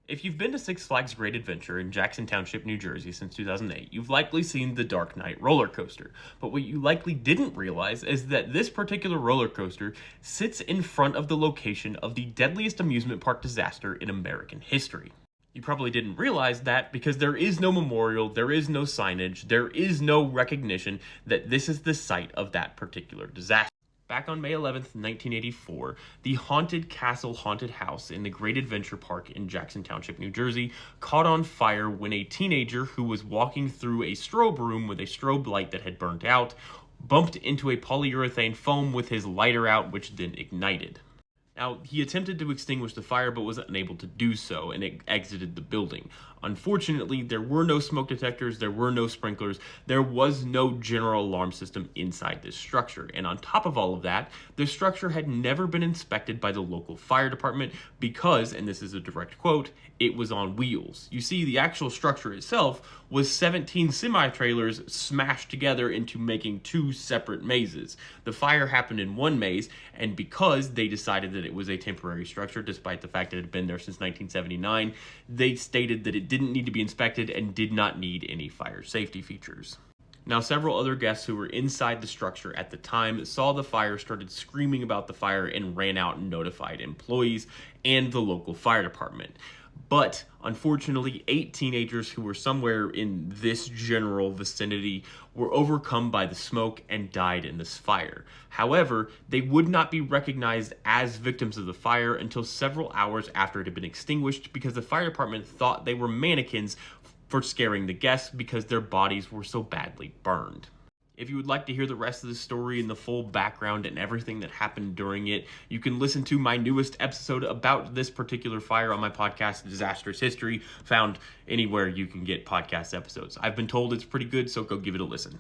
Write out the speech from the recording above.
If you've been to Six Flags Great Adventure in Jackson Township, New Jersey since 2008, you've likely seen the Dark Knight roller coaster. But what you likely didn't realize is that this particular roller coaster sits in front of the location of the deadliest amusement park disaster in American history. You probably didn't realize that because there is no memorial, there is no signage, there is no recognition that this is the site of that particular disaster. Back on May 11th, 1984, the Haunted Castle Haunted House in the Great Adventure Park in Jackson Township, New Jersey, caught on fire when a teenager who was walking through a strobe room with a strobe light that had burnt out bumped into a polyurethane foam with his lighter out, which then ignited. Now, he attempted to extinguish the fire but was unable to do so and it exited the building. Unfortunately, there were no smoke detectors, there were no sprinklers, there was no general alarm system inside this structure. And on top of all of that, the structure had never been inspected by the local fire department because, and this is a direct quote, it was on wheels. You see, the actual structure itself was 17 semi-trailers smashed together into making two separate mazes. The fire happened in one maze, and because they decided that it was a temporary structure, despite the fact that it had been there since 1979, they stated that it didn't need to be inspected and did not need any fire safety features. Now, several other guests who were inside the structure at the time saw the fire, started screaming about the fire, and ran out and notified employees and the local fire department. But unfortunately, 8 teenagers who were somewhere in this general vicinity were overcome by the smoke and died in this fire. However, they would not be recognized as victims of the fire until several hours after it had been extinguished because the fire department thought they were mannequins for scaring the guests because their bodies were so badly burned. If you would like to hear the rest of the story and the full background and everything that happened during it, you can listen to my newest episode about this particular fire on my podcast, Disastrous History, found anywhere you can get podcast episodes. I've been told it's pretty good, so go give it a listen.